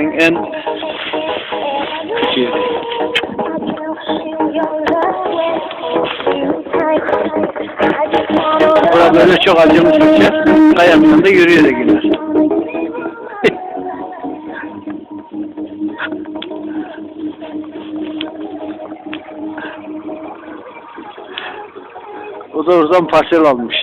Mekki'nin en küçüğü. Burada böyle çok acılı çeker. Kayaktan da yürüyerek gider. O da oradan parsel almış.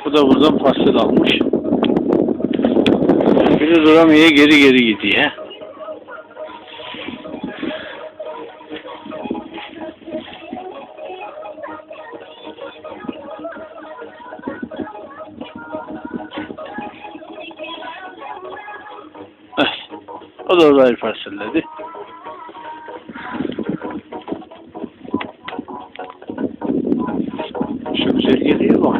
Bu da buradan parsel almış. Bir de duramaya geri gidiyor. O da orayı parselledi. Şu güzel geliyor bak.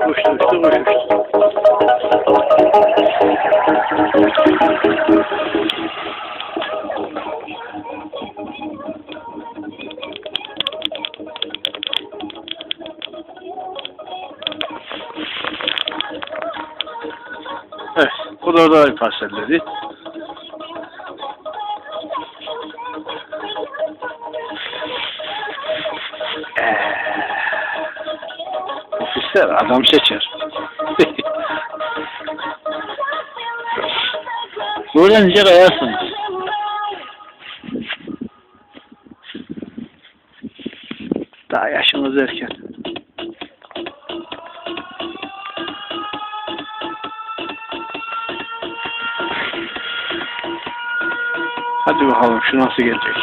Uçtu. Evet, bu da orada parselledi. Ofisler adam seçer. Öğrenince kayarsın. Daha yaşınız erken. Hadi bakalım şu nasıl gelecek.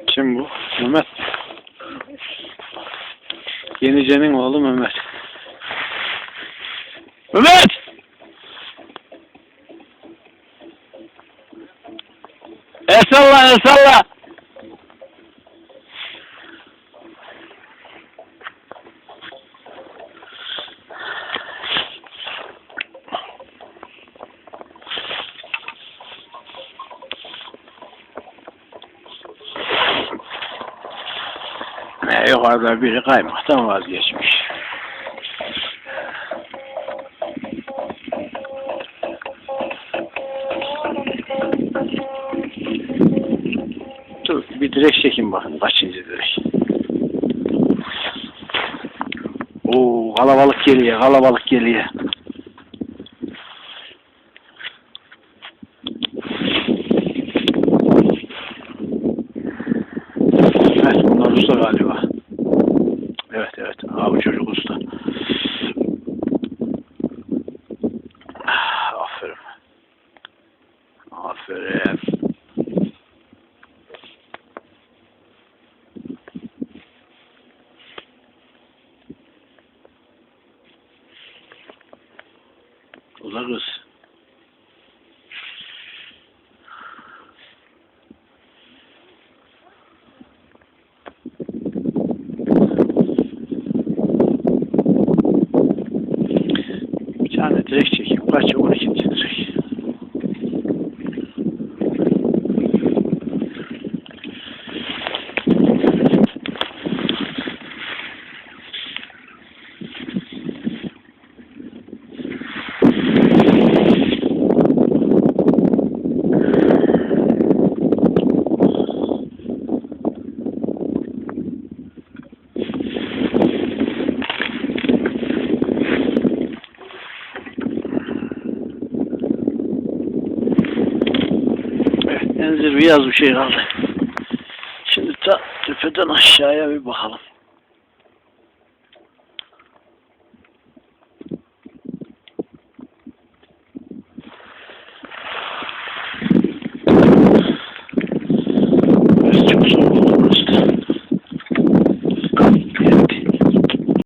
Kim bu? Mehmet. Yenice'nin oğlu Mehmet. Mehmet! El salla! Yukarıda biri kaymaktan vazgeçmiş. Dur bir direk çekin bakın kaçıncı direk. Oo kalabalık geliyor. Evet bunlar usta galiba. Evet. Abi çocuk usta. Aferin. Aferin. Ula kız. Bir tane direk çekeyim. Kaç? 12 direk. En zirveye az bir şey kaldı. Şimdi ta tepeden aşağıya bir bakalım.